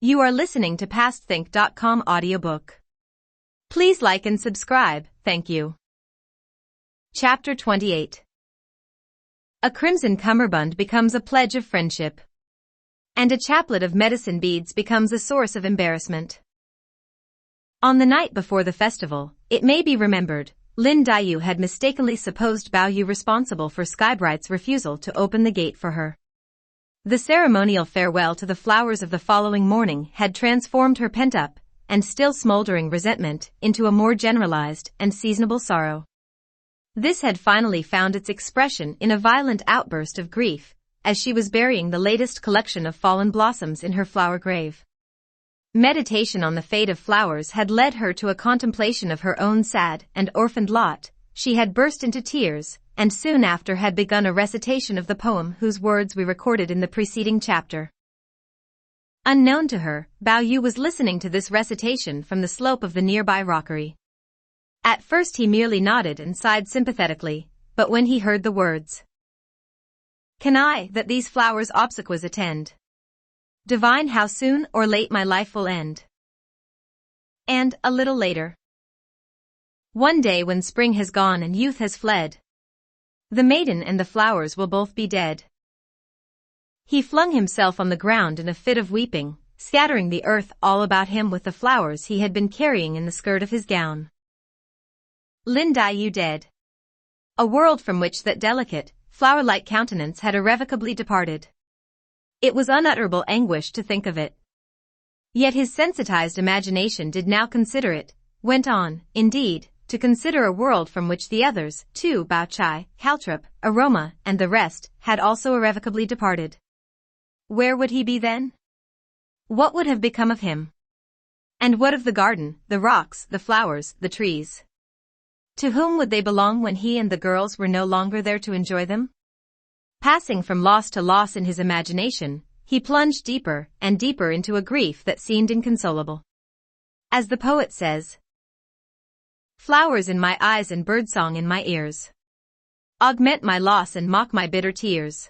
You are listening to PastThink.com audiobook. Please like and subscribe, thank you. Chapter 28. A crimson cummerbund becomes a pledge of friendship. And a chaplet of medicine beads becomes a source of embarrassment. On the night before the festival, it may be remembered, Lin Daiyu had mistakenly supposed Bao Yu responsible for Skybright's refusal to open the gate for her. The ceremonial farewell to the flowers of the following morning had transformed her pent-up, and still smoldering resentment into a more generalized and seasonable sorrow. This had finally found its expression in a violent outburst of grief, as she was burying the latest collection of fallen blossoms in her flower grave. Meditation on the fate of flowers had led her to a contemplation of her own sad and orphaned lot. She had burst into tears, and soon after had begun a recitation of the poem whose words we recorded in the preceding chapter. Unknown to her, Bao Yu was listening to this recitation from the slope of the nearby rockery. At first he merely nodded and sighed sympathetically, but when he heard the words, "Can I, that these flowers' obsequies attend, divine how soon or late my life will end." And, a little later, "One day when spring has gone and youth has fled, the maiden and the flowers will both be dead." He flung himself on the ground in a fit of weeping, scattering the earth all about him with the flowers he had been carrying in the skirt of his gown. Lin Daiyu dead. A world from which that delicate, flower-like countenance had irrevocably departed. It was unutterable anguish to think of it. Yet his sensitized imagination did now consider it, went on, indeed, to consider a world from which the others, too, Bao Chai, Caltrip, Aroma, and the rest, had also irrevocably departed. Where would he be then? What would have become of him? And what of the garden, the rocks, the flowers, the trees? To whom would they belong when he and the girls were no longer there to enjoy them? Passing from loss to loss in his imagination, he plunged deeper and deeper into a grief that seemed inconsolable. As the poet says, "Flowers in my eyes and birdsong in my ears augment my loss and mock my bitter tears."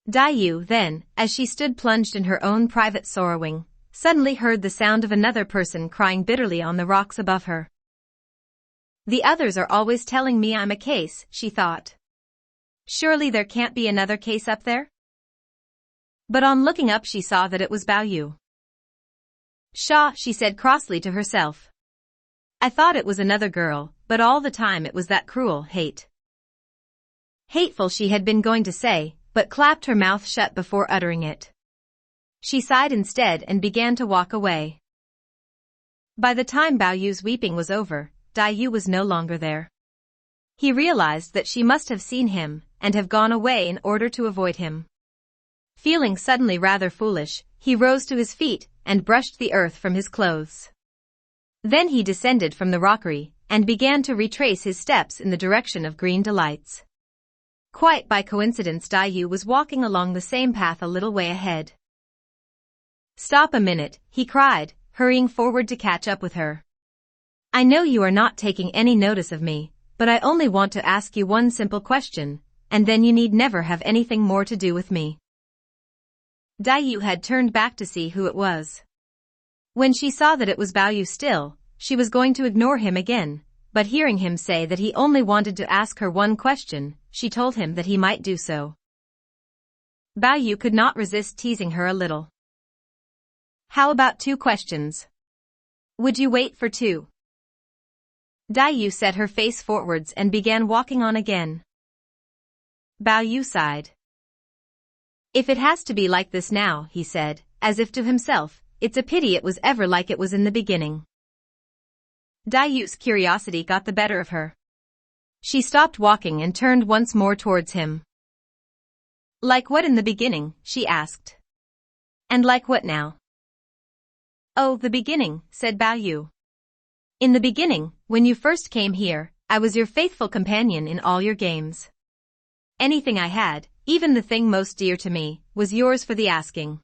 Daiyu, then, as she stood plunged in her own private sorrowing, suddenly heard the sound of another person crying bitterly on the rocks above her. "The others are always telling me I'm a case," she thought. "Surely there can't be another case up there?" But on looking up she saw that it was Bao Yu. "Pshaw," she said crossly to herself. "I thought it was another girl, but all the time it was that cruel hate." Hateful she had been going to say, but clapped her mouth shut before uttering it. She sighed instead and began to walk away. By the time Bao Yu's weeping was over, Daiyu was no longer there. He realized that she must have seen him, and have gone away in order to avoid him. Feeling suddenly rather foolish, he rose to his feet, and brushed the earth from his clothes. Then he descended from the rockery, and began to retrace his steps in the direction of Green Delights. Quite by coincidence Daiyu was walking along the same path a little way ahead. "Stop a minute," he cried, hurrying forward to catch up with her. "I know you are not taking any notice of me, but I only want to ask you one simple question, and then you need never have anything more to do with me." Daiyu had turned back to see who it was. When she saw that it was Bao Yu still, she was going to ignore him again, but hearing him say that he only wanted to ask her one question, she told him that he might do so. Bao Yu could not resist teasing her a little. "How about 2 questions? Would you wait for 2? Daiyu set her face forwards and began walking on again. Bao Yu sighed. "If it has to be like this now," he said, as if to himself, "it's a pity it was ever like it was in the beginning." Daiyu's curiosity got the better of her. She stopped walking and turned once more towards him. "Like what in the beginning?" she asked. "And like what now?" "Oh, the beginning," said Bao Yu. "In the beginning, when you first came here, I was your faithful companion in all your games. Anything I had, even the thing most dear to me, was yours for the asking.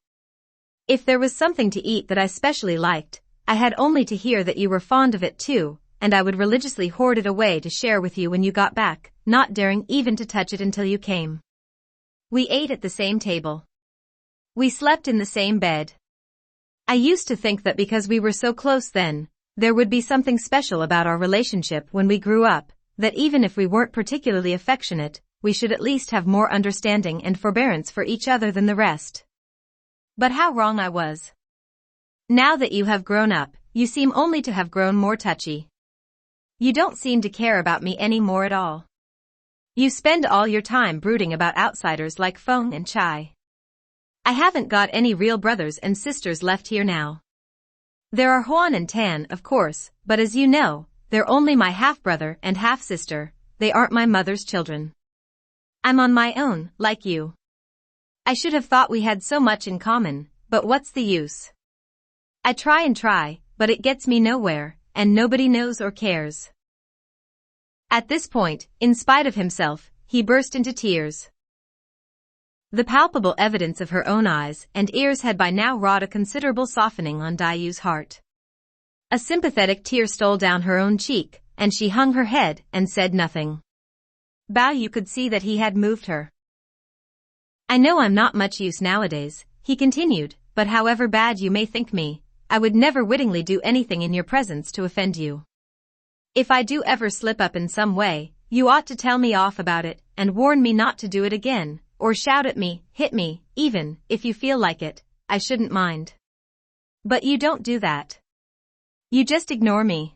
If there was something to eat that I specially liked, I had only to hear that you were fond of it too, and I would religiously hoard it away to share with you when you got back, not daring even to touch it until you came. We ate at the same table. We slept in the same bed. I used to think that because we were so close then, there would be something special about our relationship when we grew up, that even if we weren't particularly affectionate, we should at least have more understanding and forbearance for each other than the rest. But how wrong I was. Now that you have grown up, you seem only to have grown more touchy. You don't seem to care about me anymore at all. You spend all your time brooding about outsiders like Feng and Chai. I haven't got any real brothers and sisters left here now. There are Huan and Tan, of course, but as you know, they're only my half-brother and half-sister, they aren't my mother's children. I'm on my own, like you. I should have thought we had so much in common, but what's the use? I try and try, but it gets me nowhere, and nobody knows or cares. At this point, in spite of himself, he burst into tears. The palpable evidence of her own eyes and ears had by now wrought a considerable softening on Dayu's heart. A sympathetic tear stole down her own cheek, and she hung her head and said nothing. Bao Yu could see that he had moved her. I know I'm not much use nowadays, he continued, but however bad you may think me, I would never wittingly do anything in your presence to offend you. If I do ever slip up in some way, you ought to tell me off about it and warn me not to do it again, or shout at me, hit me, even, if you feel like it, I shouldn't mind. But you don't do that. You just ignore me.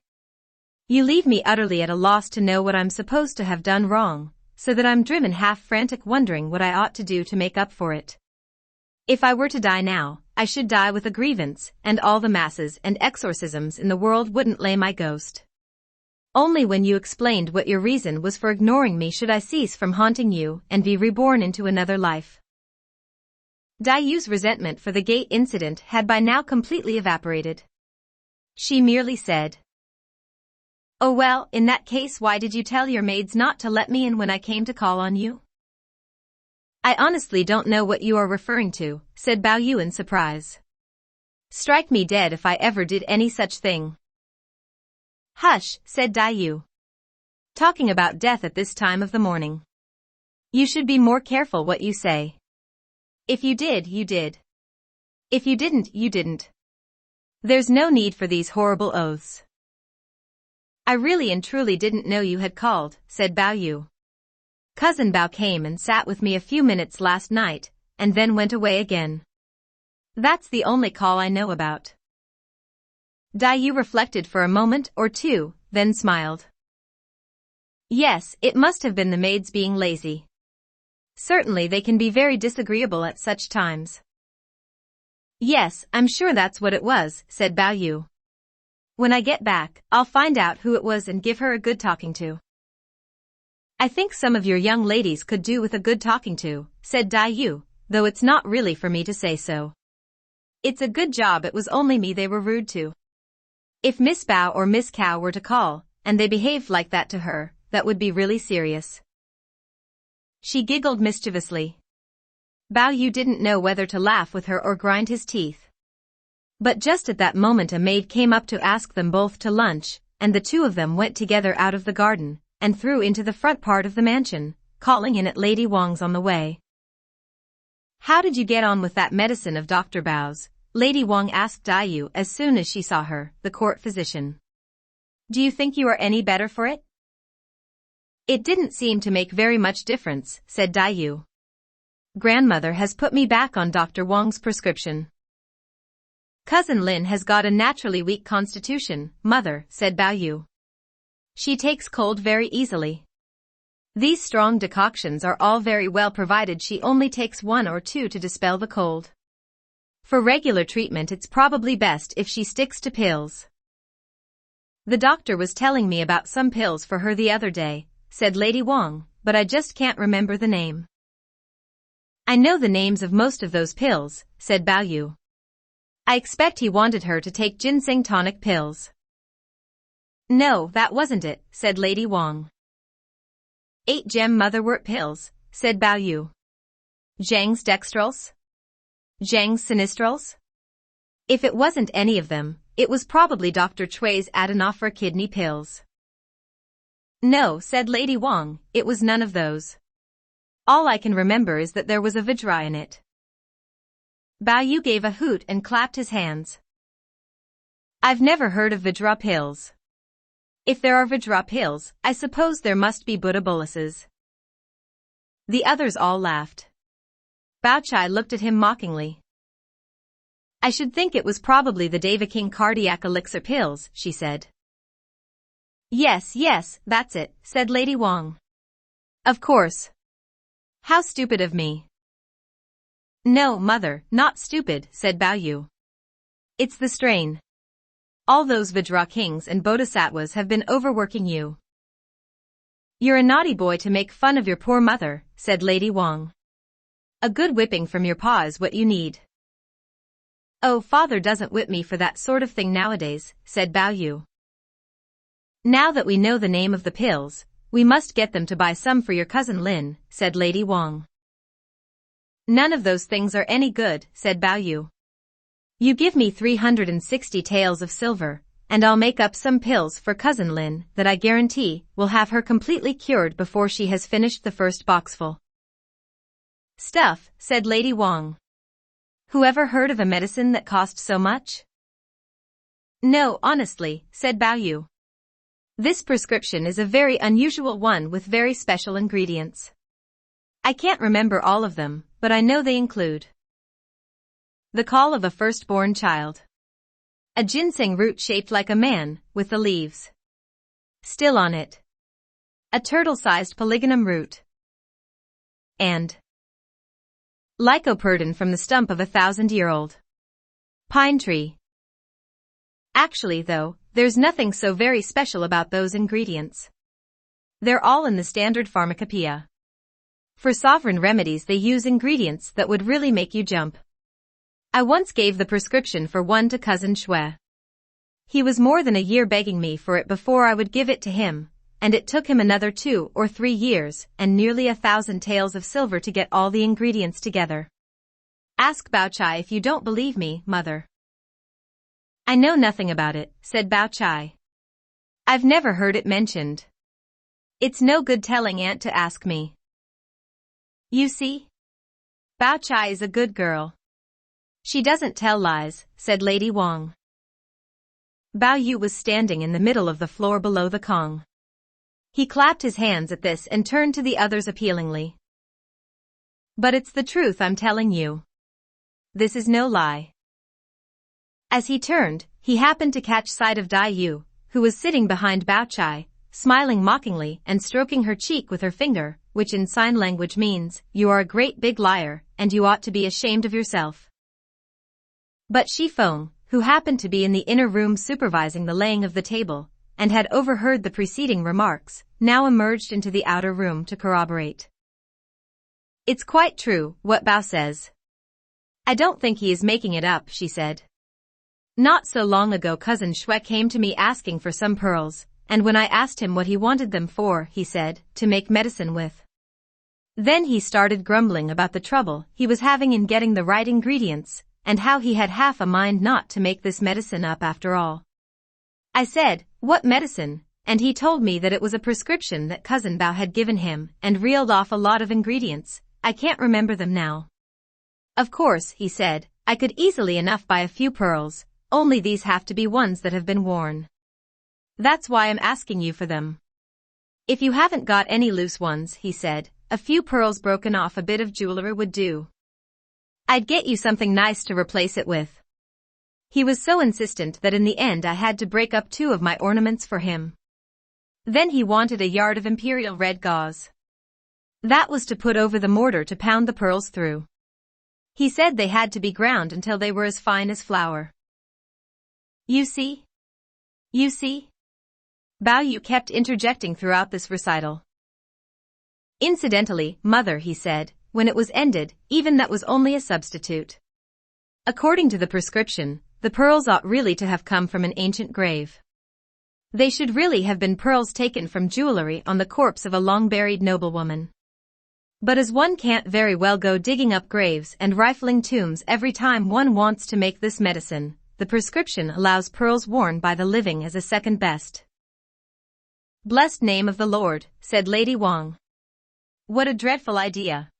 You leave me utterly at a loss to know what I'm supposed to have done wrong, so that I'm driven half frantic wondering what I ought to do to make up for it. If I were to die now, I should die with a grievance, and all the masses and exorcisms in the world wouldn't lay my ghost. Only when you explained what your reason was for ignoring me should I cease from haunting you and be reborn into another life. Dayu's resentment for the gate incident had by now completely evaporated. She merely said, "Oh well, in that case why did you tell your maids not to let me in when I came to call on you?" "I honestly don't know what you are referring to," said Bao Yu in surprise. "Strike me dead if I ever did any such thing." "Hush," said Dayu. "Talking about death at this time of the morning. You should be more careful what you say. If you did, you did. If you didn't, you didn't. There's no need for these horrible oaths." "I really and truly didn't know you had called," said Bao Yu. "Cousin Bao came and sat with me a few minutes last night, and then went away again. That's the only call I know about." Dayu reflected for a moment or two, then smiled. "Yes, it must have been the maids being lazy. Certainly they can be very disagreeable at such times." "Yes, I'm sure that's what it was," said Bao Yu. "When I get back, I'll find out who it was and give her a good talking to." "I think some of your young ladies could do with a good talking to," said Dayu, "though it's not really for me to say so. It's a good job it was only me they were rude to. If Miss Bao or Miss Cao were to call, and they behaved like that to her, that would be really serious." She giggled mischievously. Bao Yu didn't know whether to laugh with her or grind his teeth. But just at that moment a maid came up to ask them both to lunch, and the two of them went together out of the garden, and through into the front part of the mansion, calling in at Lady Wang's on the way. "How did you get on with that medicine of Dr. Bao's?" Lady Wang asked Dayu as soon as she saw her, the court physician. "Do you think you are any better for it?" "It didn't seem to make very much difference," said Dayu. "Grandmother has put me back on Dr. Wang's prescription." "Cousin Lin has got a naturally weak constitution, mother," said Bao Yu. "She takes cold very easily. These strong decoctions are all very well provided she only takes 1 or 2 to dispel the cold. For regular treatment it's probably best if she sticks to pills." "The doctor was telling me about some pills for her the other day," said Lady Wang, "but I just can't remember the name." "I know the names of most of those pills," said Bao Yu. "I expect he wanted her to take ginseng tonic pills." "No, that wasn't it," said Lady Wang. 8 gem motherwort pills," said Bao Yu. "Zhang's dextrals? Zhang's sinistrals? If it wasn't any of them, it was probably Dr. Chui's Adenoffer kidney pills." "No," said Lady Wang, "it was none of those. All I can remember is that there was a Vajra in it." Bao Yu gave a hoot and clapped his hands. I've never heard of Vajra pills. If there are Vajra pills, I suppose there must be Buddha boluses. The others all laughed. Bao Chai looked at him mockingly. I should think it was probably the Deva King cardiac elixir pills, she said. Yes, that's it, said Lady Wang. Of course. How stupid of me. No, mother, not stupid, said Bao Yu. It's the strain. All those Vajra kings and bodhisattvas have been overworking you. You're a naughty boy to make fun of your poor mother, said Lady Wang. A good whipping from your pa is what you need. Oh, father doesn't whip me for that sort of thing nowadays, said Bao Yu. Now that we know the name of the pills, we must get them to buy some for your cousin Lin, said Lady Wang. None of those things are any good, said Bao Yu. You give me 360 taels of silver, and I'll make up some pills for cousin Lin that I guarantee will have her completely cured before she has finished the first boxful. Stuff, said Lady Wang. Whoever heard of a medicine that cost so much? No, honestly, said Bao Yu. This prescription is a very unusual one with very special ingredients. I can't remember all of them, but I know they include the call of a firstborn child, a ginseng root shaped like a man, with the leaves still on it, a turtle-sized polygonum root, and lycoperdon from the stump of a 1,000-year-old pine tree. Actually, though, there's nothing so very special about those ingredients. They're all in the standard pharmacopoeia. For sovereign remedies they use ingredients that would really make you jump. I once gave the prescription for one to cousin Xue. He was more than a year begging me for it before I would give it to him, and it took him another 2 or 3 years and nearly 1,000 taels of silver to get all the ingredients together. Ask Bao Chai if you don't believe me, mother. I know nothing about it, said Bao Chai. I've never heard it mentioned. It's no good telling Aunt to ask me. You see? Bao Chai is a good girl. She doesn't tell lies, said Lady Wang. Bao Yu was standing in the middle of the floor below the Kong. He clapped his hands at this and turned to the others appealingly. But it's the truth I'm telling you. This is no lie. As he turned, he happened to catch sight of Dai Yu, who was sitting behind Bao Chai, smiling mockingly and stroking her cheek with her finger, which in sign language means, you are a great big liar, and you ought to be ashamed of yourself. But Shi Feng, who happened to be in the inner room supervising the laying of the table, and had overheard the preceding remarks, now emerged into the outer room to corroborate. It's quite true, what Bao says. I don't think he is making it up, she said. Not so long ago cousin Xue came to me asking for some pearls, and when I asked him what he wanted them for, he said, to make medicine with. Then he started grumbling about the trouble he was having in getting the right ingredients, and how he had half a mind not to make this medicine up after all. I said, what medicine? And he told me that it was a prescription that cousin Bao had given him, and reeled off a lot of ingredients. I can't remember them now. Of course, he said, I could easily enough buy a few pearls, only these have to be ones that have been worn. That's why I'm asking you for them. If you haven't got any loose ones, he said, a few pearls broken off a bit of jewelry would do. I'd get you something nice to replace it with. He was so insistent that in the end I had to break up 2 of my ornaments for him. Then he wanted a yard of imperial red gauze. That was to put over the mortar to pound the pearls through. He said they had to be ground until they were as fine as flour. You see? You see? Bao Yu kept interjecting throughout this recital. Incidentally, mother, he said, when it was ended, even that was only a substitute. According to the prescription, the pearls ought really to have come from an ancient grave. They should really have been pearls taken from jewelry on the corpse of a long-buried noblewoman. But as one can't very well go digging up graves and rifling tombs every time one wants to make this medicine, the prescription allows pearls worn by the living as a second best. Blessed name of the Lord, said Lady Wang. What a dreadful idea.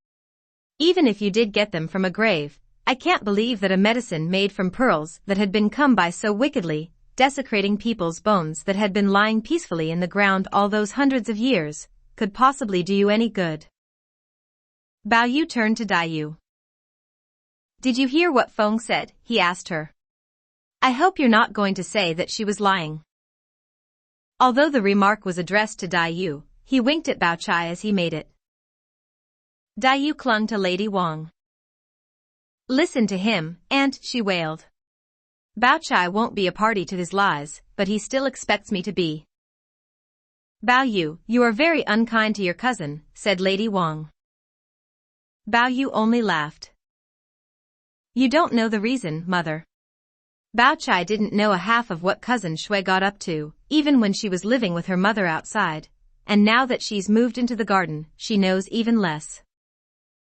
Even if you did get them from a grave, I can't believe that a medicine made from pearls that had been come by so wickedly desecrating people's bones that had been lying peacefully in the ground all those hundreds of years, could possibly do you any good. Bao Yu turned to Dai Yu. Did you hear what Feng said? He asked her. I hope you're not going to say that she was lying. Although the remark was addressed to Dai Yu, he winked at Bao Chai as he made it. Dai Yu clung to Lady Wang. Listen to him, Aunt, she wailed. Bao Chai won't be a party to his lies, but he still expects me to be. Bao Yu, you are very unkind to your cousin, said Lady Wang. Bao Yu only laughed. You don't know the reason, mother. Bao Chai didn't know a half of what cousin Shui got up to, even when she was living with her mother outside, and now that she's moved into the garden, she knows even less.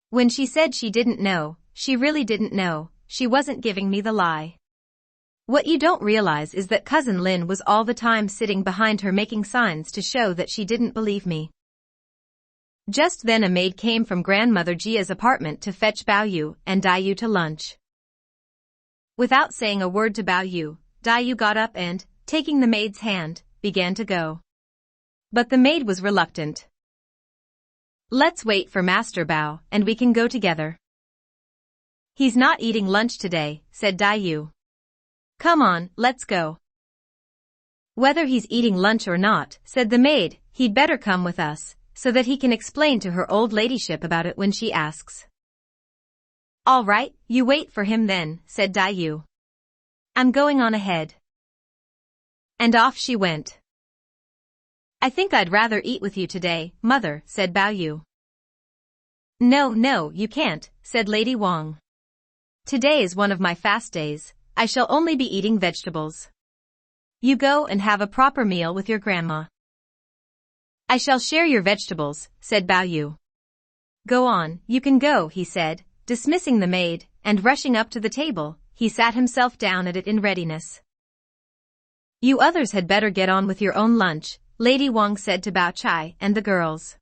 When she said she didn't know, she really didn't know, she wasn't giving me the lie. What you don't realize is that cousin Lin was all the time sitting behind her making signs to show that she didn't believe me. Just then a maid came from grandmother Jia's apartment to fetch Bao Yu and Dai Yu to lunch. Without saying a word to Bao Yu, Dai Yu got up and, taking the maid's hand, began to go. But the maid was reluctant. Let's wait for Master Bao, and we can go together. He's not eating lunch today, said Dai Yu. Come on, let's go. Whether he's eating lunch or not, said the maid, he'd better come with us, so that he can explain to her old ladyship about it when she asks. All right, you wait for him then, said Dai Yu. I'm going on ahead. And off she went. I think I'd rather eat with you today, mother, said Bao Yu. No, you can't, said Lady Wang. Today is one of my fast days, I shall only be eating vegetables. You go and have a proper meal with your grandma. I shall share your vegetables, said Bao Yu. Go on, you can go, he said, dismissing the maid, and rushing up to the table, he sat himself down at it in readiness. You others had better get on with your own lunch, Lady Wang said to Bao Chai and the girls.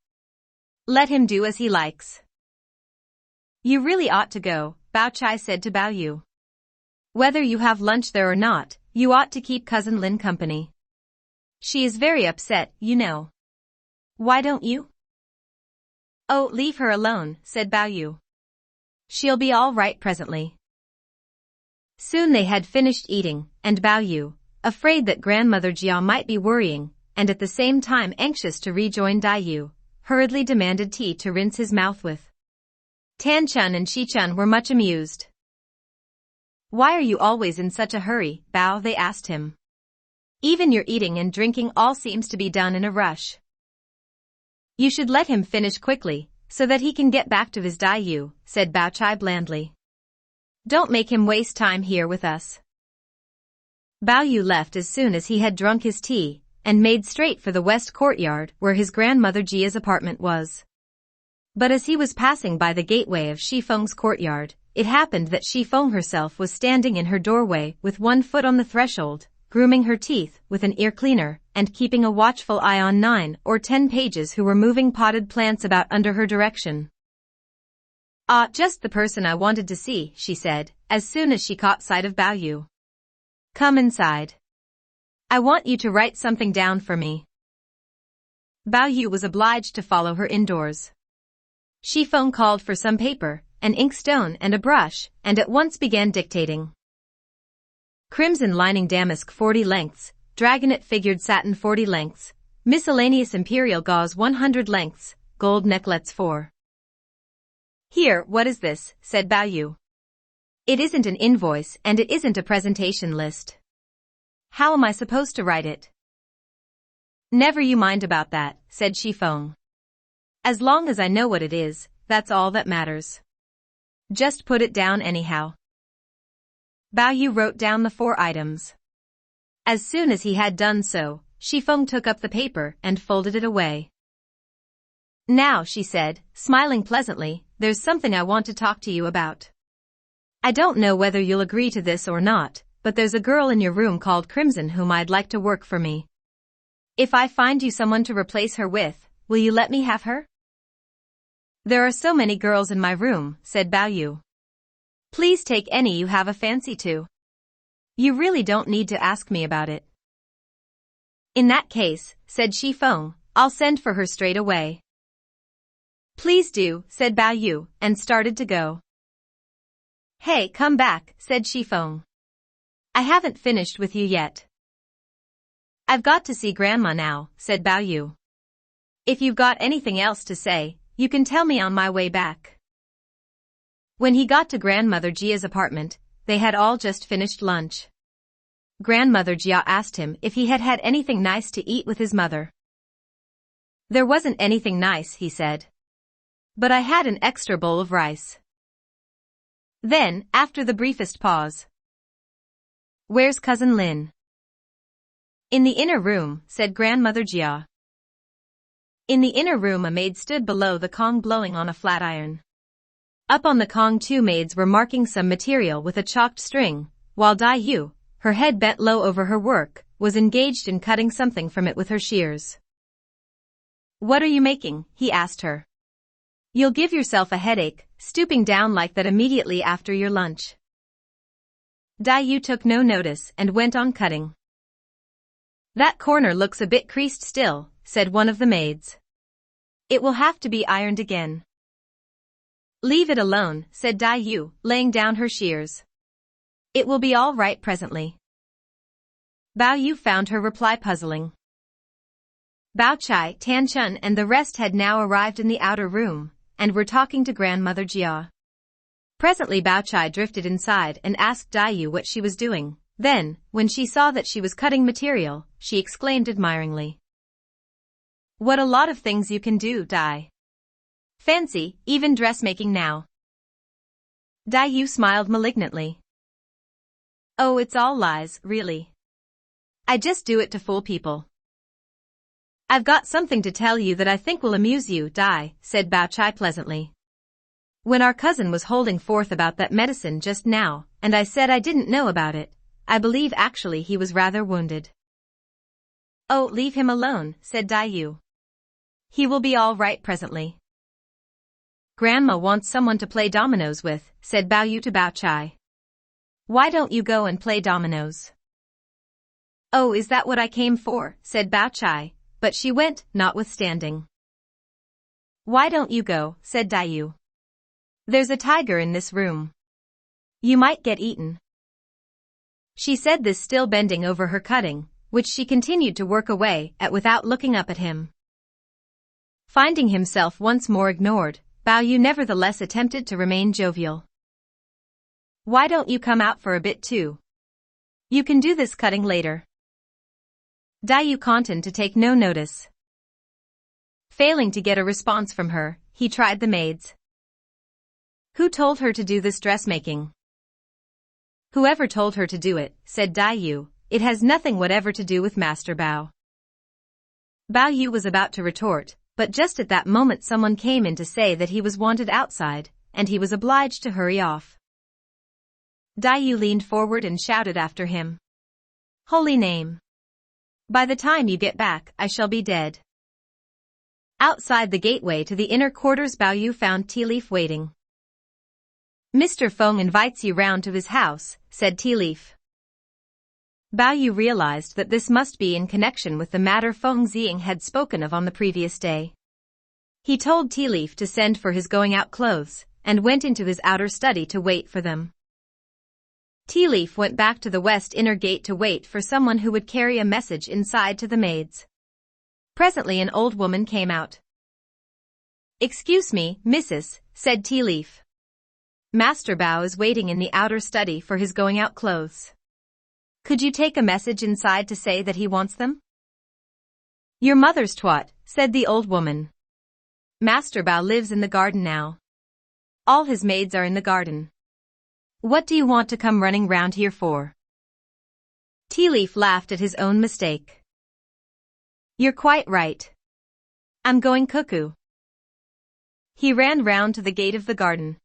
Let him do as he likes. You really ought to go, Bao Chai said to Bao Yu. Whether you have lunch there or not, you ought to keep cousin Lin company. She is very upset, you know. Why don't you? Oh, leave her alone, said Bao Yu. She'll be all right presently. Soon they had finished eating, and Bao Yu, afraid that grandmother Jia might be worrying, and at the same time anxious to rejoin Dai Yu, hurriedly demanded tea to rinse his mouth with. Tan Chun and Shi Chun were much amused. Why are you always in such a hurry, Bao? They asked him. Even your eating and drinking all seems to be done in a rush. You should let him finish quickly, so that he can get back to his Dai Yu, said Bao Chai blandly. Don't make him waste time here with us. Bao Yu left as soon as he had drunk his tea, and made straight for the west courtyard where his grandmother Jia's apartment was. But as he was passing by the gateway of Shi Feng's courtyard, it happened that Shi Feng herself was standing in her doorway with one foot on the threshold, grooming her teeth with an ear cleaner, and keeping a watchful eye on 9 or 10 pages who were moving potted plants about under her direction. Ah, just the person I wanted to see, she said, as soon as she caught sight of Bao Yu. Come inside. I want you to write something down for me. Bao Yu was obliged to follow her indoors. Shi Feng called for some paper, an inkstone and a brush, and at once began dictating. Crimson lining damask 40 lengths, dragonet figured satin 40 lengths, miscellaneous imperial gauze 100 lengths, gold necklets 4. Here, what is this, said Bao Yu. It isn't an invoice and it isn't a presentation list. How am I supposed to write it? Never you mind about that, said Shi Feng. As long as I know what it is, that's all that matters. Just put it down anyhow. Bao Yu wrote down the 4 items. As soon as he had done so, Shi Feng took up the paper and folded it away. Now, she said, smiling pleasantly, there's something I want to talk to you about. I don't know whether you'll agree to this or not, but there's a girl in your room called Crimson whom I'd like to work for me. If I find you someone to replace her with, will you let me have her? There are so many girls in my room, said Bao Yu. Please take any you have a fancy to. You really don't need to ask me about it. In that case, said Xifeng, I'll send for her straight away. Please do, said Bao Yu, and started to go. Hey, come back, said Xifeng. I haven't finished with you yet. I've got to see Grandma now, said Bao Yu. If you've got anything else to say, you can tell me on my way back. When he got to Grandmother Jia's apartment, they had all just finished lunch. Grandmother Jia asked him if he had had anything nice to eat with his mother. There wasn't anything nice, he said. But I had an extra bowl of rice. Then, after the briefest pause. Where's Cousin Lin? In the inner room, said Grandmother Jia. In the inner room a maid stood below the Kong blowing on a flat iron. Up on the Kong 2 maids were marking some material with a chalked string, while Dai Yu, her head bent low over her work, was engaged in cutting something from it with her shears. What are you making? He asked her. You'll give yourself a headache, stooping down like that immediately after your lunch. Dai Yu took no notice and went on cutting. That corner looks a bit creased still, said one of the maids. It will have to be ironed again. Leave it alone, said Dai Yu, laying down her shears. It will be all right presently. Bao Yu found her reply puzzling. Bao Chai, Tan Chun and the rest had now arrived in the outer room, and were talking to Grandmother Jia. Presently Bao Chai drifted inside and asked Dai Yu what she was doing. Then, when she saw that she was cutting material, she exclaimed admiringly. What a lot of things you can do, Dai. Fancy, even dressmaking now. Dai Yu smiled malignantly. Oh, it's all lies, really. I just do it to fool people. I've got something to tell you that I think will amuse you, Dai, said Bao Chai pleasantly. When our cousin was holding forth about that medicine just now, and I said I didn't know about it, I believe actually he was rather wounded. Oh, leave him alone, said Dai Yu. He will be all right presently. Grandma wants someone to play dominoes with, said Bao Yu to Bao Chai. Why don't you go and play dominoes? Oh, is that what I came for, said Bao Chai, but she went, notwithstanding. Why don't you go, said Dai Yu. There's a tiger in this room. You might get eaten. She said this still bending over her cutting, which she continued to work away at without looking up at him. Finding himself once more ignored, Bao Yu nevertheless attempted to remain jovial. Why don't you come out for a bit too? You can do this cutting later. Dai Yu conned to take no notice. Failing to get a response from her, he tried the maids. Who told her to do this dressmaking? Whoever told her to do it, said Dai Yu, it has nothing whatever to do with Master Bao. Bao Yu was about to retort, but just at that moment someone came in to say that he was wanted outside, and he was obliged to hurry off. Dai Yu leaned forward and shouted after him. Holy name! By the time you get back, I shall be dead. Outside the gateway to the inner quarters Bao Yu found Tea Leaf waiting. Mr. Feng invites you round to his house, said Tea Leaf. Bao Yu realized that this must be in connection with the matter Feng Ziying had spoken of on the previous day. He told Tea Leaf to send for his going-out clothes, and went into his outer study to wait for them. Tea Leaf went back to the west inner gate to wait for someone who would carry a message inside to the maids. Presently an old woman came out. Excuse me, missus, said Tea Leaf. Master Bao is waiting in the outer study for his going-out clothes. Could you take a message inside to say that he wants them? Your mother's twat, said the old woman. Master Bao lives in the garden now. All his maids are in the garden. What do you want to come running round here for? Tea Leaf laughed at his own mistake. You're quite right. I'm going cuckoo. He ran round to the gate of the garden.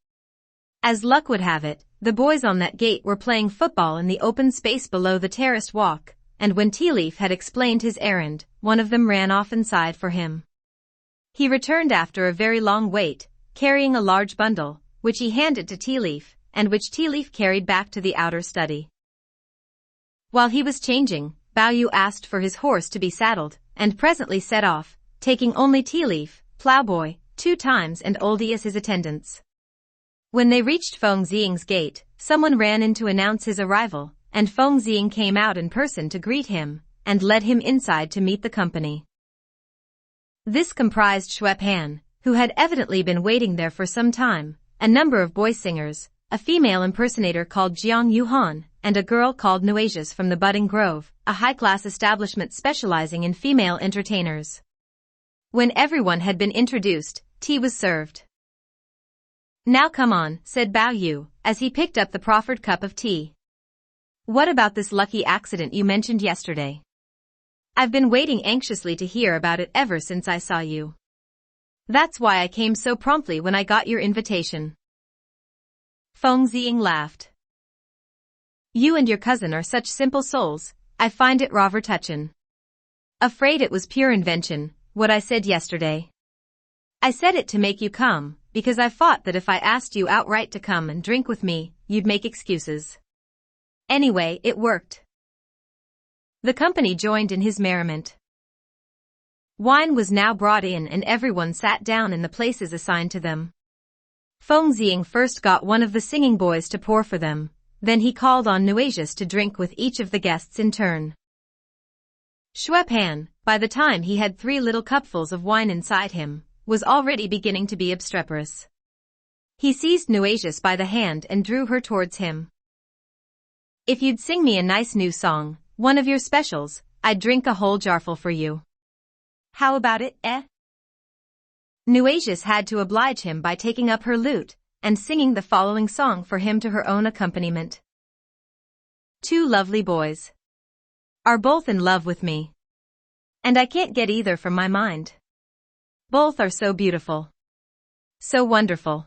As luck would have it, the boys on that gate were playing football in the open space below the terraced walk, and when Tea Leaf had explained his errand, one of them ran off inside for him. He returned after a very long wait, carrying a large bundle, which he handed to Tea Leaf, and which Tea Leaf carried back to the outer study. While he was changing, Bao Yu asked for his horse to be saddled, and presently set off, taking only Tea Leaf, Plowboy, 2 times and Oldie as his attendants. When they reached Feng Ziying's gate, someone ran in to announce his arrival, and Feng Ziying came out in person to greet him, and led him inside to meet the company. This comprised Xueqin, who had evidently been waiting there for some time, a number of boy singers, a female impersonator called Jiang Yuhan, and a girl called Nuasius from the Budding Grove, a high-class establishment specializing in female entertainers. When everyone had been introduced, tea was served. "Now come on," said Bao Yu, as he picked up the proffered cup of tea. "What about this lucky accident you mentioned yesterday? I've been waiting anxiously to hear about it ever since I saw you. That's why I came so promptly when I got your invitation." Feng Ziying laughed. "You and your cousin are such simple souls, I find it rather touchin'. Afraid it was pure invention, what I said yesterday. I said it to make you come, because I thought that if I asked you outright to come and drink with me, you'd make excuses. Anyway, it worked." The company joined in his merriment. Wine was now brought in and everyone sat down in the places assigned to them. Feng Ziying first got one of the singing boys to pour for them, then he called on Nuasius to drink with each of the guests in turn. Xueqin, by the time he had 3 little cupfuls of wine inside him, was already beginning to be obstreperous. He seized Nuasius by the hand and drew her towards him. "If you'd sing me a nice new song, one of your specials, I'd drink a whole jarful for you. How about it, eh?" Nuasius had to oblige him by taking up her lute and singing the following song for him to her own accompaniment. "Two lovely boys are both in love with me, and I can't get either from my mind. Both are so beautiful, so wonderful,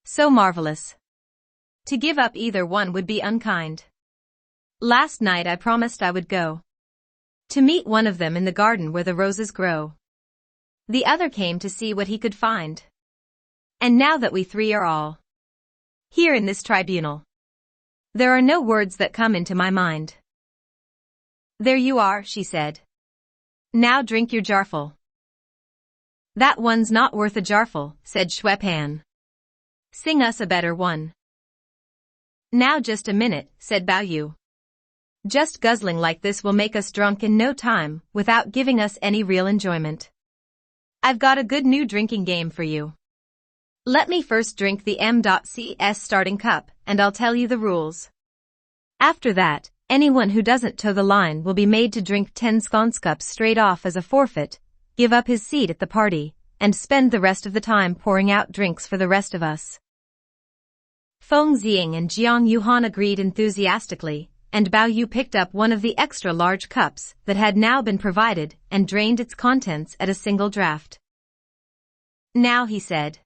so marvelous. To give up either one would be unkind. Last night I promised I would go to meet one of them in the garden where the roses grow. The other came to see what he could find. And now that we 3 are all here in this tribunal, there are no words that come into my mind." "There you are," she said. "Now drink your jarful." "That one's not worth a jarful," said Xueqin. "Sing us a better one." "Now just a minute," said Bao Yu. "Just guzzling like this will make us drunk in no time, without giving us any real enjoyment. I've got a good new drinking game for you. Let me first drink the M.CS starting cup, and I'll tell you the rules. After that, anyone who doesn't toe the line will be made to drink 10 sconce cups straight off as a forfeit, give up his seat at the party, and spend the rest of the time pouring out drinks for the rest of us." Feng Ziying and Jiang Yuhan agreed enthusiastically, and Bao Yu picked up one of the extra large cups that had now been provided and drained its contents at a single draught. "Now," he said,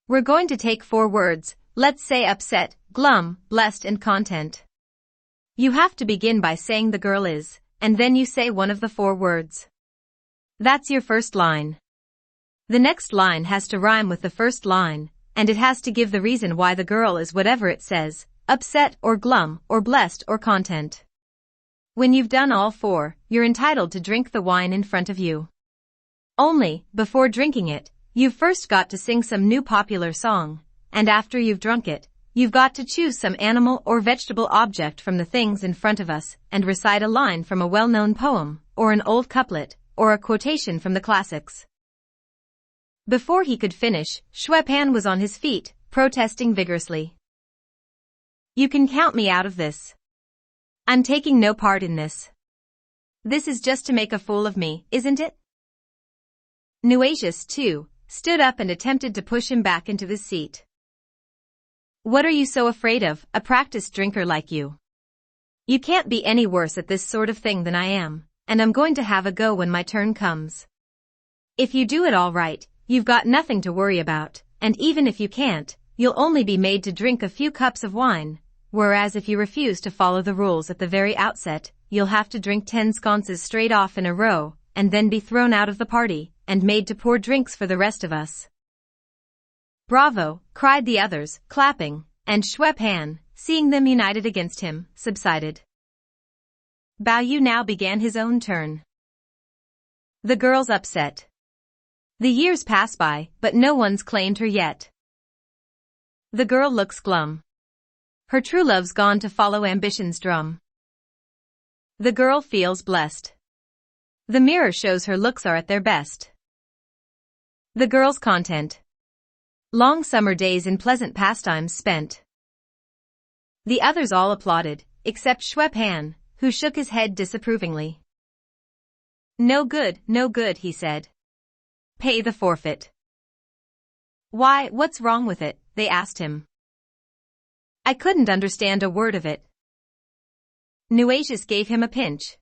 "we're going to take 4 words, let's say upset, glum, blessed and content. You have to begin by saying the girl is, and then you say one of the 4 words. That's your first line. The next line has to rhyme with the first line, and it has to give the reason why the girl is whatever it says, upset or glum or blessed or content. When you've done all 4, you're entitled to drink the wine in front of you. Only, before drinking it, you've first got to sing some new popular song, and after you've drunk it, you've got to choose some animal or vegetable object from the things in front of us and recite a line from a well-known poem, or an old couplet, or a quotation from the classics." Before he could finish, Xueqin was on his feet, protesting vigorously. "You can count me out of this. I'm taking no part in this. This is just to make a fool of me, isn't it?" Nuasius, too, stood up and attempted to push him back into his seat. "What are you so afraid of, a practiced drinker like you? You can't be any worse at this sort of thing than I am, and I'm going to have a go when my turn comes. If you do it all right, you've got nothing to worry about, and even if you can't, you'll only be made to drink a few cups of wine, whereas if you refuse to follow the rules at the very outset, you'll have to drink 10 sconces straight off in a row, and then be thrown out of the party, and made to pour drinks for the rest of us." "Bravo!" cried the others, clapping, and Xueqin, seeing them united against him, subsided. Bao Yu now began his own turn. The girl's upset. The years pass by, but no one's claimed her yet. The girl looks glum. Her true love's gone to follow ambition's drum. The girl feels blessed. The mirror shows her looks are at their best. The girl's content. Long summer days in pleasant pastimes spent. The others all applauded, except Xueqin, who shook his head disapprovingly. No good, he said. Pay the forfeit. Why, what's wrong with it? They asked him. I couldn't understand a word of it. Nuages gave him a pinch.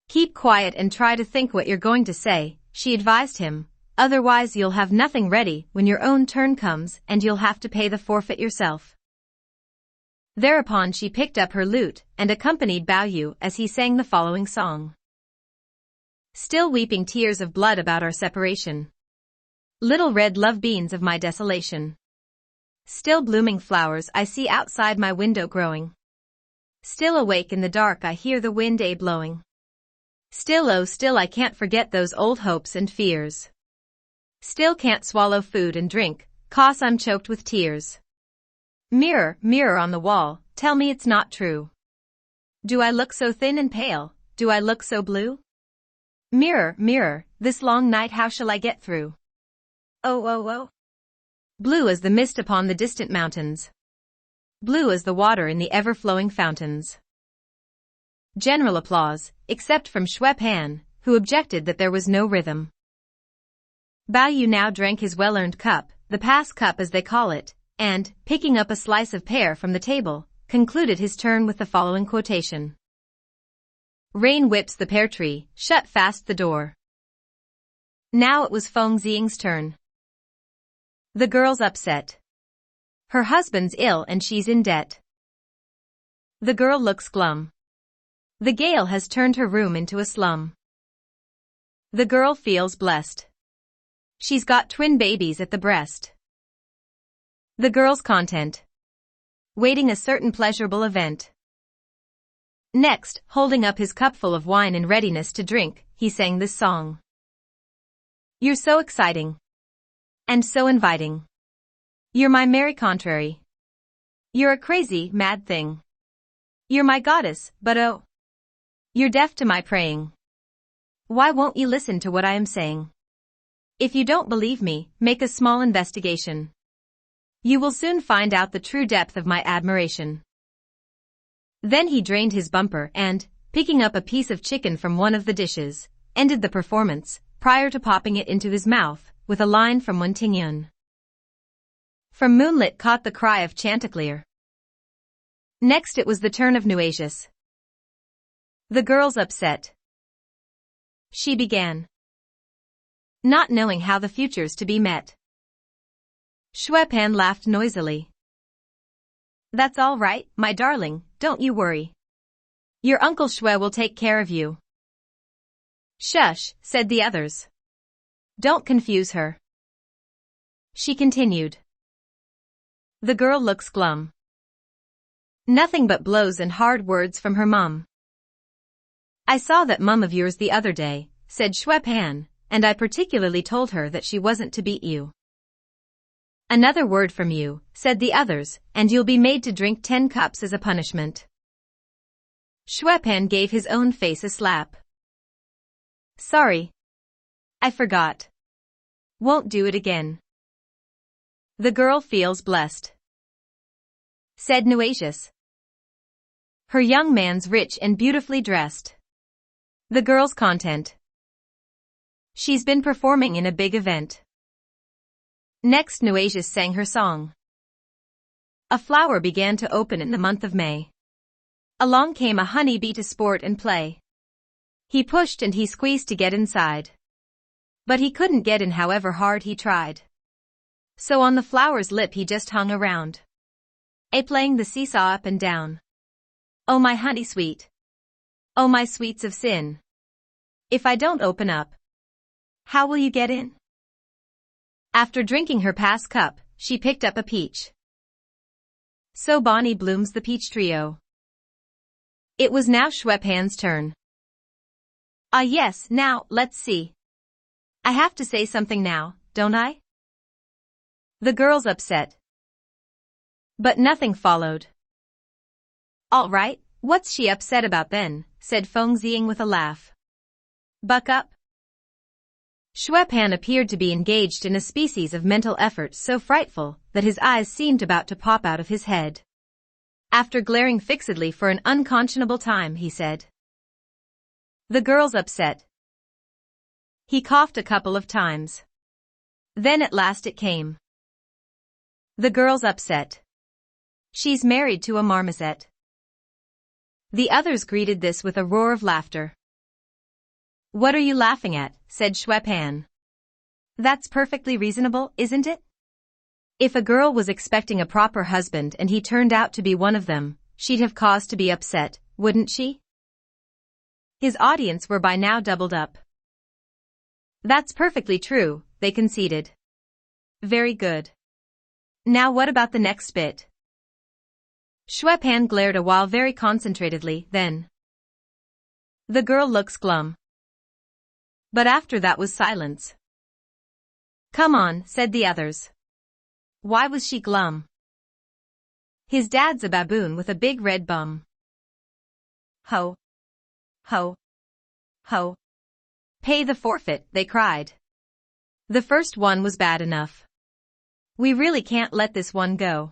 Keep quiet and try to think what you're going to say, she advised him, otherwise you'll have nothing ready when your own turn comes and you'll have to pay the forfeit yourself. Thereupon she picked up her lute and accompanied Bao Yu as he sang the following song. Still weeping tears of blood about our separation. Little red love beans of my desolation. Still blooming flowers I see outside my window growing. Still awake in the dark I hear the wind blowing. Still oh still I can't forget those old hopes and fears. Still can't swallow food and drink, 'cause I'm choked with tears. Mirror, mirror on the wall, tell me it's not true. Do I look so thin and pale, do I look so blue? Mirror, mirror, this long night how shall I get through? Oh oh oh. Blue as the mist upon the distant mountains. Blue as the water in the ever-flowing fountains. General applause, except from Xueqin, who objected that there was no rhythm. Bao Yu now drank his well-earned cup, the pass cup as they call it, and, picking up a slice of pear from the table, concluded his turn with the following quotation. Rain whips the pear tree, shut fast the door. Now it was Feng Xiying's turn. The girl's upset. Her husband's ill and she's in debt. The girl looks glum. The gale has turned her room into a slum. The girl feels blessed. She's got twin babies at the breast. The girl's content. Waiting a certain pleasurable event. Next, holding up his cupful of wine in readiness to drink, he sang this song. You're so exciting. And so inviting. You're my merry contrary. You're a crazy, mad thing. You're my goddess, but oh. You're deaf to my praying. Why won't you listen to what I am saying? If you don't believe me, make a small investigation. You will soon find out the true depth of my admiration. Then he drained his bumper and, picking up a piece of chicken from one of the dishes, ended the performance, prior to popping it into his mouth, with a line from Wen Tingyun. From moonlit caught the cry of Chanticleer. Next it was the turn of Nuages. The girl's upset. She began. Not knowing how the future's to be met. Xueqin laughed noisily. That's all right, my darling, don't you worry. Your Uncle Xue will take care of you. Shush, said the others. Don't confuse her. She continued. The girl looks glum. Nothing but blows and hard words from her mum. I saw that mum of yours the other day, said Xueqin, and I particularly told her that she wasn't to beat you. Another word from you, said the others, and you'll be made to drink 10 cups as a punishment. Xueqin gave his own face a slap. Sorry. I forgot. Won't do it again. The girl feels blessed. Said Nuages. Her young man's rich and beautifully dressed. The girl's content. She's been performing in a big event. Next Nuages sang her song. A flower began to open in the month of May. Along came a honey bee to sport and play. He pushed and he squeezed to get inside. But he couldn't get in however hard he tried. So on the flower's lip he just hung around. Playing the seesaw up and down. Oh my honey sweet. Oh my sweets of sin. If I don't open up, how will you get in? After drinking her pass cup, she picked up a peach. So bonny blooms the peach trio. It was now Xueqin's turn. Ah yes, now, let's see. I have to say something now, don't I? The girl's upset. But nothing followed. All right, what's she upset about then, said Feng Ziying with a laugh. Buck up. Xueqin appeared to be engaged in a species of mental effort so frightful that his eyes seemed about to pop out of his head. After glaring fixedly for an unconscionable time, he said. The girl's upset. He coughed a couple of times. Then at last it came. The girl's upset. She's married to a marmoset. The others greeted this with a roar of laughter. What are you laughing at? Said Xueqin. That's perfectly reasonable, isn't it? If a girl was expecting a proper husband and he turned out to be one of them, she'd have cause to be upset, wouldn't she? His audience were by now doubled up. That's perfectly true, they conceded. Very good. Now what about the next bit? Xueqin glared a while very concentratedly, then. The girl looks glum. But after that was silence. Come on, said the others. Why was she glum? His dad's a baboon with a big red bum. Ho. Ho. Ho. Pay the forfeit, they cried. The first one was bad enough. We really can't let this one go.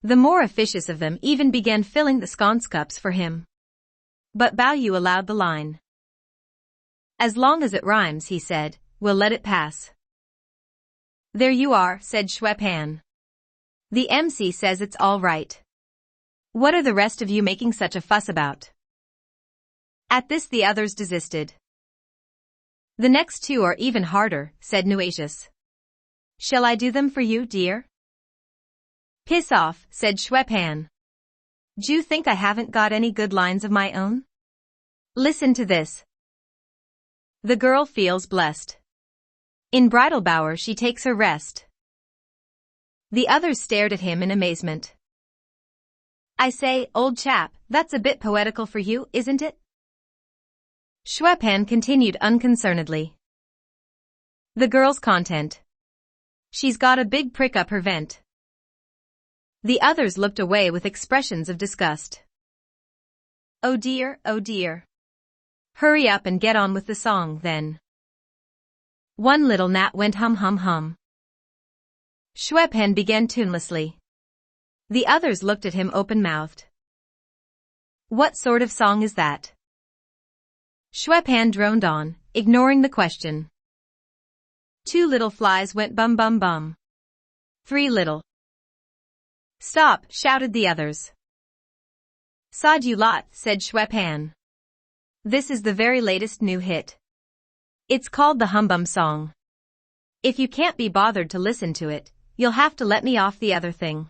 The more officious of them even began filling the sconce cups for him. But Bao Yu allowed the line. As long as it rhymes, he said, we'll let it pass. There you are, said Xueqin. The MC says it's all right. What are the rest of you making such a fuss about? At this the others desisted. The next two are even harder, said Nuacius. Shall I do them for you, dear? Piss off, said Xueqin. D'you think I haven't got any good lines of my own? Listen to this. The girl feels blessed. In bridal bower she takes her rest. The others stared at him in amazement. I say, old chap, that's a bit poetical for you, isn't it? Xueqin continued unconcernedly. The girl's content. She's got a big prick up her vent. The others looked away with expressions of disgust. Oh dear, oh dear. Hurry up and get on with the song, then. One little gnat went hum hum hum. Xueqin began tunelessly. The others looked at him open-mouthed. What sort of song is that? Xueqin droned on, ignoring the question. Two little flies went bum bum bum. Three little. Stop, shouted the others. Sod you lot, said Xueqin. This is the very latest new hit. It's called the Humbum Song. If you can't be bothered to listen to it, you'll have to let me off the other thing.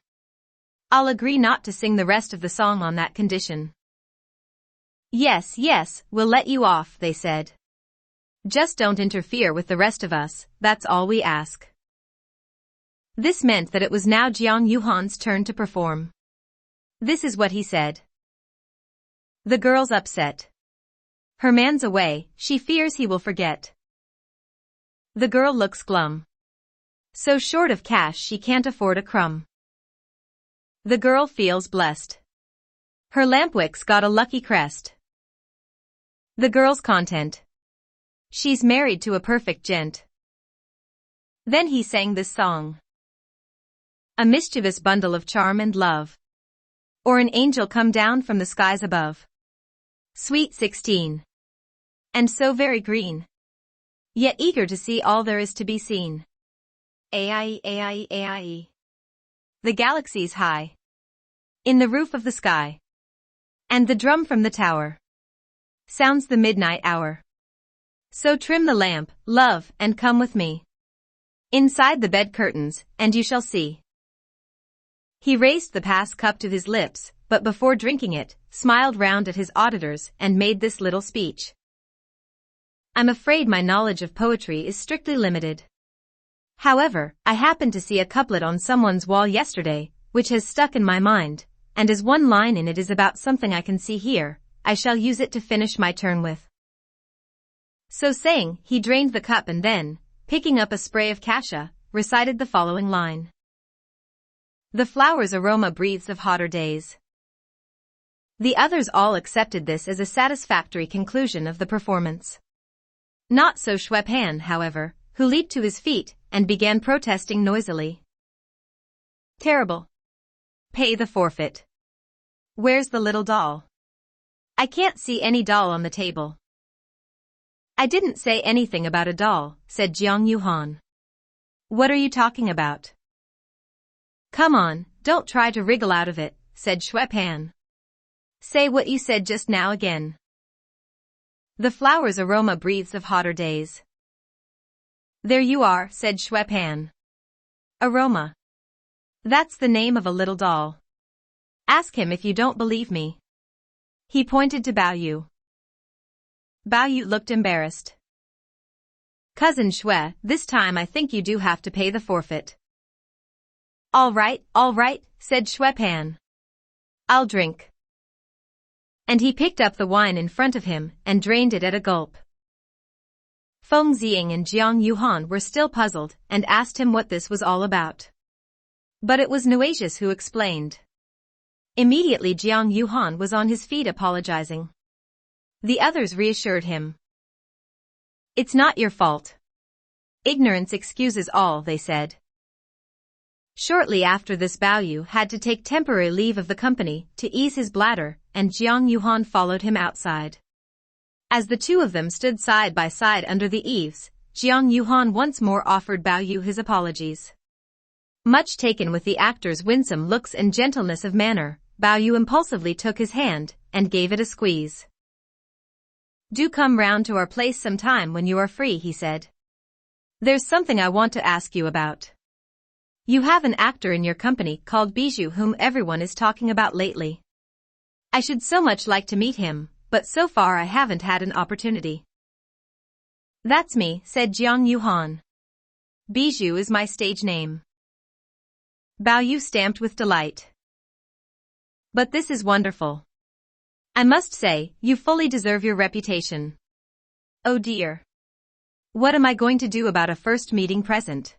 I'll agree not to sing the rest of the song on that condition. Yes, yes, we'll let you off, they said. Just don't interfere with the rest of us, that's all we ask. This meant that it was now Jiang Yuhan's turn to perform. This is what he said. The girl's upset. Her man's away, she fears he will forget. The girl looks glum. So short of cash she can't afford a crumb. The girl feels blessed. Her lampwick's got a lucky crest. The girl's content. She's married to a perfect gent. Then he sang this song. A mischievous bundle of charm and love. Or an angel come down from the skies above. Sweet 16. And so very green. Yet eager to see all there is to be seen. Aie, aie, aie. The galaxy's high. In the roof of the sky. And the drum from the tower. Sounds the midnight hour. So trim the lamp, love, and come with me. Inside the bed curtains, and you shall see. He raised the pass cup to his lips, but before drinking it, smiled round at his auditors and made this little speech. I'm afraid my knowledge of poetry is strictly limited. However, I happened to see a couplet on someone's wall yesterday, which has stuck in my mind, and as one line in it is about something I can see here, I shall use it to finish my turn with." So saying, he drained the cup and then, picking up a spray of cassia, recited the following line. "The flower's aroma breathes of hotter days." The others all accepted this as a satisfactory conclusion of the performance. Not so Xueqin, however, who leaped to his feet and began protesting noisily. "Terrible. Pay the forfeit. Where's the little doll? I can't see any doll on the table." "I didn't say anything about a doll," said Jiang Yuhan. "What are you talking about?" "Come on, don't try to wriggle out of it," said Xueqin. "Say what you said just now again." "The flower's aroma breathes of hotter days." "There you are," said Xueqin. "Aroma. That's the name of a little doll. Ask him if you don't believe me." He pointed to Bao Yu. Bao Yu looked embarrassed. "Cousin Xue, this time I think you do have to pay the forfeit." All right, said Xueqin. "I'll drink." And he picked up the wine in front of him and drained it at a gulp. Feng Ziying and Jiang Yuhan were still puzzled and asked him what this was all about. But it was Nuasius who explained. Immediately Jiang Yuhan was on his feet apologizing. The others reassured him. "It's not your fault. Ignorance excuses all," they said. Shortly after this, Bao Yu had to take temporary leave of the company to ease his bladder, and Jiang Yuhan followed him outside. As the two of them stood side by side under the eaves, Jiang Yuhan once more offered Bao Yu his apologies. Much taken with the actor's winsome looks and gentleness of manner, Bao Yu impulsively took his hand and gave it a squeeze. "Do come round to our place sometime when you are free," he said. "There's something I want to ask you about. You have an actor in your company called Bijou whom everyone is talking about lately. I should so much like to meet him, but so far I haven't had an opportunity." "That's me," said Jiang Yuhan. "Bijou is my stage name." Bao Yu stamped with delight. "But this is wonderful. I must say, you fully deserve your reputation. Oh dear. What am I going to do about a first meeting present?"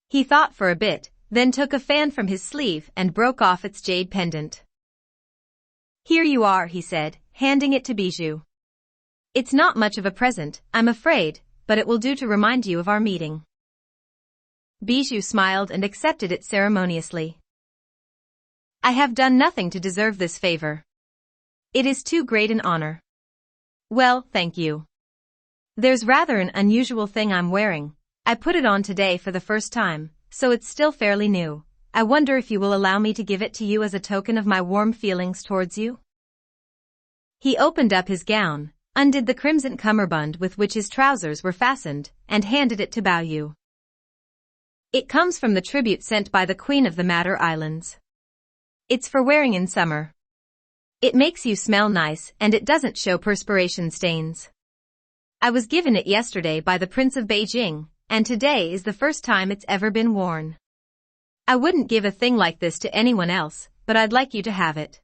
He thought for a bit, then took a fan from his sleeve and broke off its jade pendant. "Here you are," he said, handing it to Bijou. "It's not much of a present, I'm afraid, but it will do to remind you of our meeting." Bijou smiled and accepted it ceremoniously. "I have done nothing to deserve this favor. It is too great an honor." "Well, thank you. There's rather an unusual thing I'm wearing. I put it on today for the first time, so it's still fairly new. I wonder if you will allow me to give it to you as a token of my warm feelings towards you?" He opened up his gown, undid the crimson cummerbund with which his trousers were fastened, and handed it to Bao Yu. "It comes from the tribute sent by the Queen of the Madder Islands. It's for wearing in summer. It makes you smell nice and it doesn't show perspiration stains. I was given it yesterday by the Prince of Beijing, and today is the first time it's ever been worn. I wouldn't give a thing like this to anyone else, but I'd like you to have it.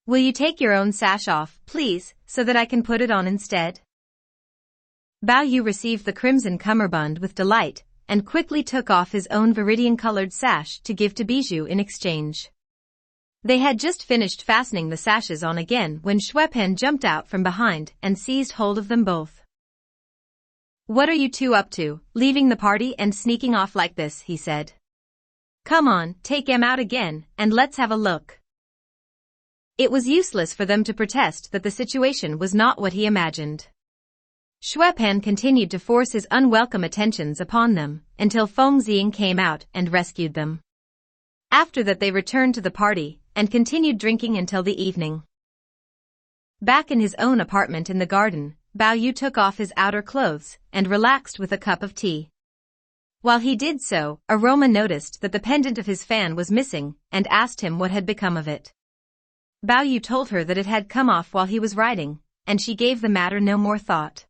Will you take your own sash off, please, so that I can put it on instead?" Bao Yu received the crimson cummerbund with delight, and quickly took off his own viridian-colored sash to give to Bijou in exchange. They had just finished fastening the sashes on again when Xueqin jumped out from behind and seized hold of them both. "What are you two up to, leaving the party and sneaking off like this?" he said. "Come on, take em out again, and let's have a look." It was useless for them to protest that the situation was not what he imagined. Xueqin continued to force his unwelcome attentions upon them until Feng Ziying came out and rescued them. After that they returned to the party and continued drinking until the evening. Back in his own apartment in the garden, Bao Yu took off his outer clothes and relaxed with a cup of tea. While he did so, Aroma noticed that the pendant of his fan was missing and asked him what had become of it. Bao Yu told her that it had come off while he was riding, and she gave the matter no more thought.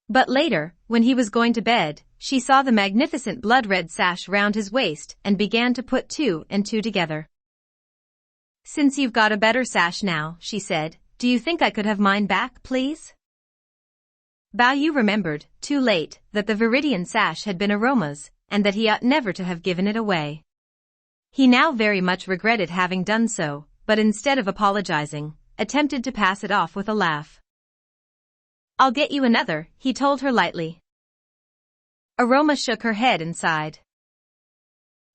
But later, when he was going to bed, she saw the magnificent blood-red sash round his waist and began to put two and two together. Since you've got a better sash now, she said, do you think I could have mine back, please? Bao Yu remembered, too late, that the Viridian sash had been Aroma's, and that he ought never to have given it away. He now very much regretted having done so, but instead of apologizing, attempted to pass it off with a laugh. I'll get you another, he told her lightly. Aroma shook her head and sighed.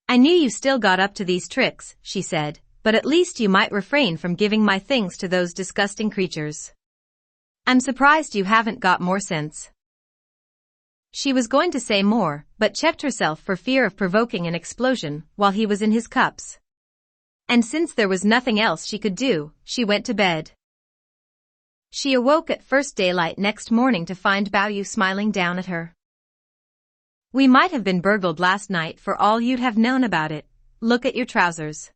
I knew you still got up to these tricks, she said, but at least you might refrain from giving my things to those disgusting creatures. I'm surprised you haven't got more sense. She was going to say more, but checked herself for fear of provoking an explosion while he was in his cups. And since there was nothing else she could do, she went to bed. She awoke at first daylight next morning to find Bao Yu smiling down at her. We might have been burgled last night for all you'd have known about it. Look at your trousers.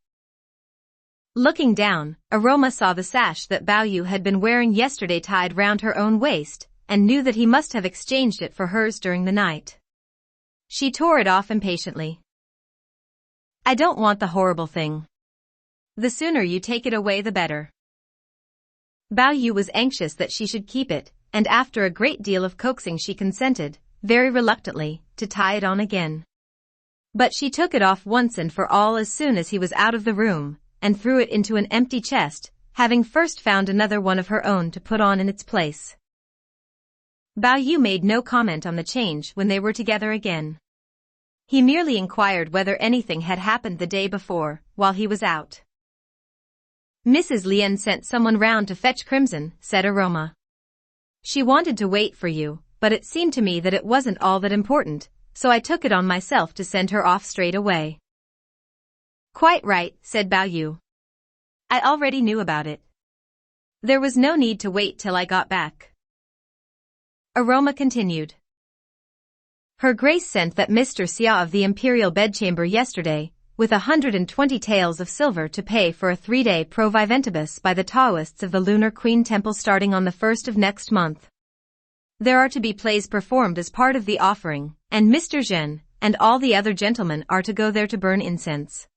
Looking down, Aroma saw the sash that Bao Yu had been wearing yesterday tied round her own waist, and knew that he must have exchanged it for hers during the night. She tore it off impatiently. I don't want the horrible thing. The sooner you take it away the better. Bao Yu was anxious that she should keep it, and after a great deal of coaxing she consented, very reluctantly, to tie it on again. But she took it off once and for all as soon as he was out of the room, and threw it into an empty chest, having first found another one of her own to put on in its place. Bao Yu made no comment on the change when they were together again. He merely inquired whether anything had happened the day before, while he was out. Mrs. Lien sent someone round to fetch Crimson, said Aroma. She wanted to wait for you, but it seemed to me that it wasn't all that important, so I took it on myself to send her off straight away. Quite right, said Bao Yu. I already knew about it. There was no need to wait till I got back. Aroma continued. Her Grace sent that Mr. Xia of the Imperial Bedchamber yesterday, with 120 taels of silver to pay for a 3-day pro viventibus by the Taoists of the Lunar Queen Temple starting on the 1st of next month. There are to be plays performed as part of the offering, and Mr. Zhen, and all the other gentlemen are to go there to burn incense.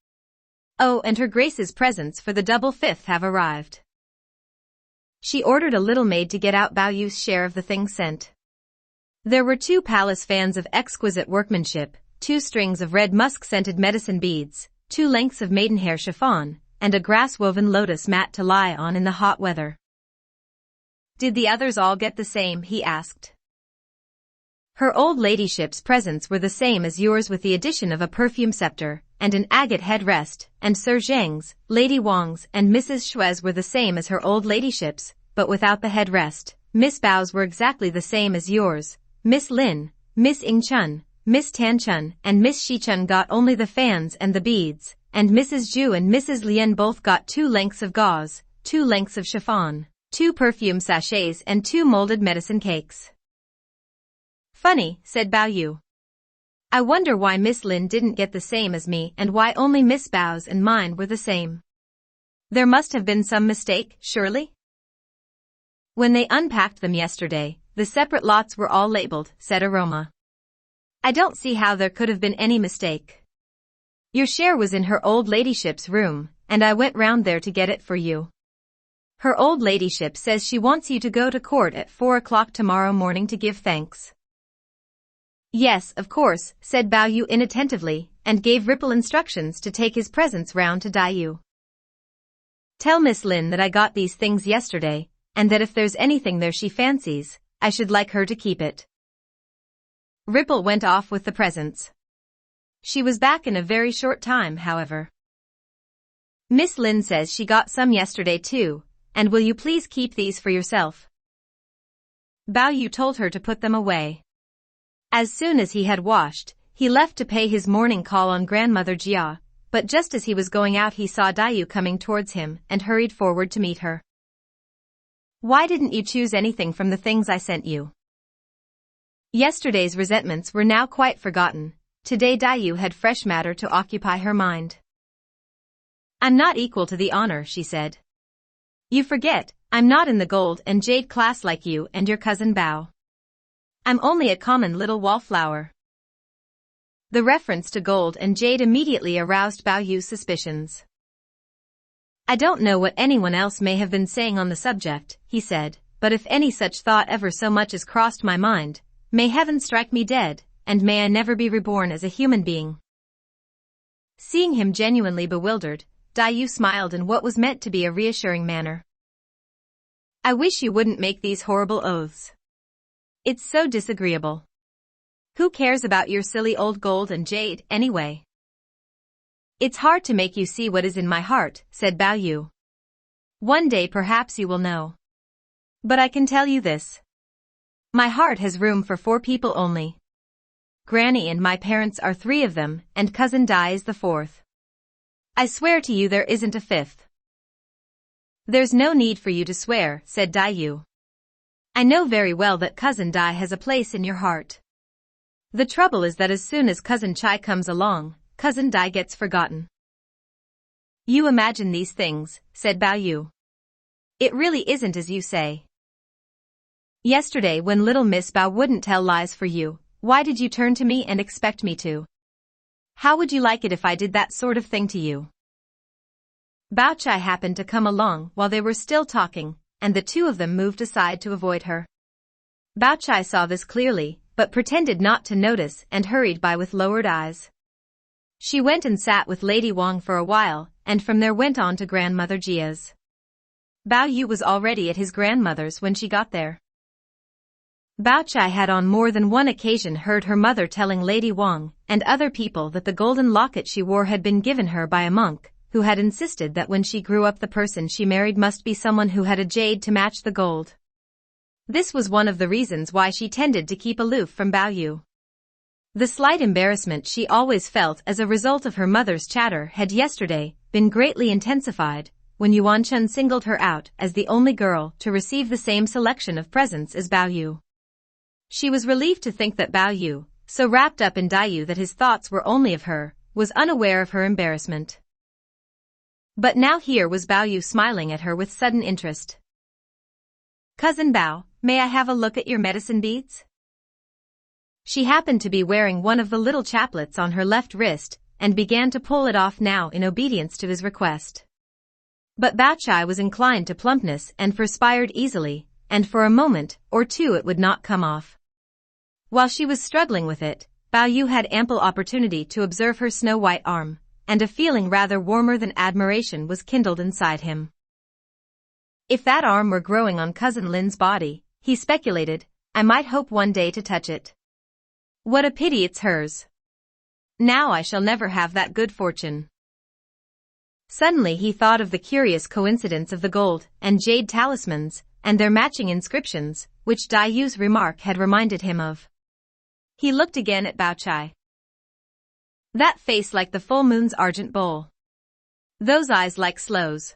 Oh, and Her Grace's presents for the double fifth have arrived. She ordered a little maid to get out Bao Yu's share of the things sent. There were 2 palace fans of exquisite workmanship, 2 strings of red musk-scented medicine beads, 2 lengths of maidenhair chiffon, and a grass-woven lotus mat to lie on in the hot weather. Did the others all get the same? He asked. Her old ladyship's presents were the same as yours with the addition of a perfume scepter, and an agate headrest, and Sir Zhang's, Lady Wang's and Mrs. Shui's were the same as her old ladyship's, but without the headrest. Miss Bao's were exactly the same as yours. Miss Lin, Miss Ing Chun, Miss Tan Chun and Miss Shi Chun got only the fans and the beads, and Mrs. Zhu and Mrs. Lien both got 2 lengths of gauze, 2 lengths of chiffon, 2 perfume sachets and 2 molded medicine cakes. Funny, said Bao Yu. I wonder why Miss Lin didn't get the same as me and why only Miss Bao's and mine were the same. There must have been some mistake, surely? When they unpacked them yesterday, the separate lots were all labeled, said Aroma. I don't see how there could have been any mistake. Your share was in her old ladyship's room, and I went round there to get it for you. Her old ladyship says she wants you to go to court at 4 o'clock tomorrow morning to give thanks. Yes, of course, said Bao Yu inattentively, and gave Ripple instructions to take his presents round to Dai Yu. Tell Miss Lin that I got these things yesterday, and that if there's anything there she fancies, I should like her to keep it. Ripple went off with the presents. She was back in a very short time, however. Miss Lin says she got some yesterday too, and will you please keep these for yourself? Bao Yu told her to put them away. As soon as he had washed, he left to pay his morning call on Grandmother Jia, but just as he was going out he saw Dai Yu coming towards him and hurried forward to meet her. Why didn't you choose anything from the things I sent you? Yesterday's resentments were now quite forgotten. Today Dai Yu had fresh matter to occupy her mind. I'm not equal to the honor, she said. You forget, I'm not in the gold and jade class like you and your cousin Bao. I'm only a common little wallflower. The reference to gold and jade immediately aroused Bao Yu's suspicions. I don't know what anyone else may have been saying on the subject, he said, but if any such thought ever so much as crossed my mind, may heaven strike me dead, and may I never be reborn as a human being. Seeing him genuinely bewildered, Dayu smiled in what was meant to be a reassuring manner. I wish you wouldn't make these horrible oaths. It's so disagreeable. Who cares about your silly old gold and jade, anyway? It's hard to make you see what is in my heart, said Bao Yu. One day perhaps you will know. But I can tell you this. My heart has room for 4 people only. Granny and my parents are 3 of them, and cousin Dai is the 4th. I swear to you there isn't a 5th. There's no need for you to swear, said Dai Yu. I know very well that cousin Dai has a place in your heart. The trouble is that as soon as cousin Chai comes along, cousin Dai gets forgotten. You imagine these things, said Bao Yu. It really isn't as you say. Yesterday when little Miss Bao wouldn't tell lies for you, why did you turn to me and expect me to? How would you like it if I did that sort of thing to you? Bao Chai happened to come along while they were still talking, and the 2 of them moved aside to avoid her. Bao Chai saw this clearly, but pretended not to notice and hurried by with lowered eyes. She went and sat with Lady Wang for a while, and from there went on to Grandmother Jia's. Bao Yu was already at his grandmother's when she got there. Bao Chai had on more than one occasion heard her mother telling Lady Wang and other people that the golden locket she wore had been given her by a monk, who had insisted that when she grew up the person she married must be someone who had a jade to match the gold. This was one of the reasons why she tended to keep aloof from Bao Yu. The slight embarrassment she always felt as a result of her mother's chatter had yesterday been greatly intensified when Yuan Chun singled her out as the only girl to receive the same selection of presents as Bao Yu. She was relieved to think that Bao Yu, so wrapped up in Dayu that his thoughts were only of her, was unaware of her embarrassment. But now here was Bao Yu smiling at her with sudden interest. Cousin Bao, may I have a look at your medicine beads? She happened to be wearing one of the little chaplets on her left wrist, and began to pull it off now in obedience to his request. But Bao Chai was inclined to plumpness and perspired easily, and for a moment or 2 it would not come off. While she was struggling with it, Bao Yu had ample opportunity to observe her snow-white arm, and a feeling rather warmer than admiration was kindled inside him. If that arm were growing on Cousin Lin's body, he speculated, I might hope one day to touch it. What a pity it's hers. Now I shall never have that good fortune. Suddenly he thought of the curious coincidence of the gold and jade talismans, and their matching inscriptions, which Dai Yu's remark had reminded him of. He looked again at Bao Chai. That face like the full moon's argent bowl. Those eyes like sloes.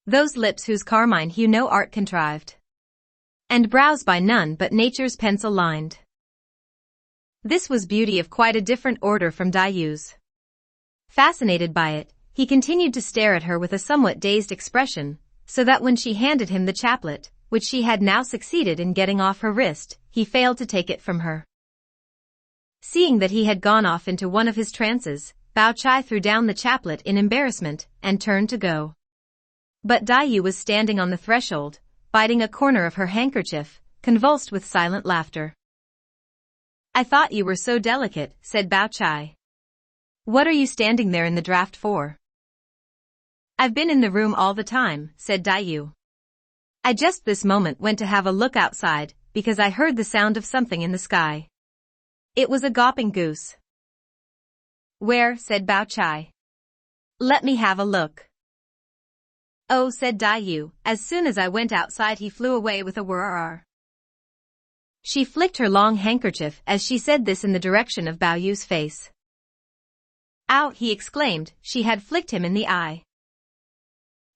Those lips whose carmine hue no art contrived. And brows by none but nature's pencil lined. This was beauty of quite a different order from Dai Yu's. Fascinated by it, he continued to stare at her with a somewhat dazed expression, so that when she handed him the chaplet, which she had now succeeded in getting off her wrist, he failed to take it from her. Seeing that he had gone off into one of his trances, Bao Chai threw down the chaplet in embarrassment and turned to go. But Dai Yu was standing on the threshold, biting a corner of her handkerchief, convulsed with silent laughter. I thought you were so delicate, said Bao Chai. What are you standing there in the draft for? I've been in the room all the time, said Dai Yu. I just this moment went to have a look outside, because I heard the sound of something in the sky. It was a gawping goose. Where, said Bao Chai. Let me have a look. Oh, said Dai Yu, as soon as I went outside he flew away with a whirr. She flicked her long handkerchief as she said this in the direction of Bao Yu's face. Ow, he exclaimed, she had flicked him in the eye.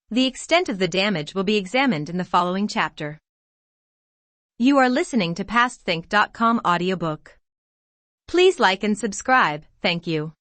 The extent of the damage will be examined in the following chapter. You are listening to PastThink.com audiobook. Please like and subscribe, thank you.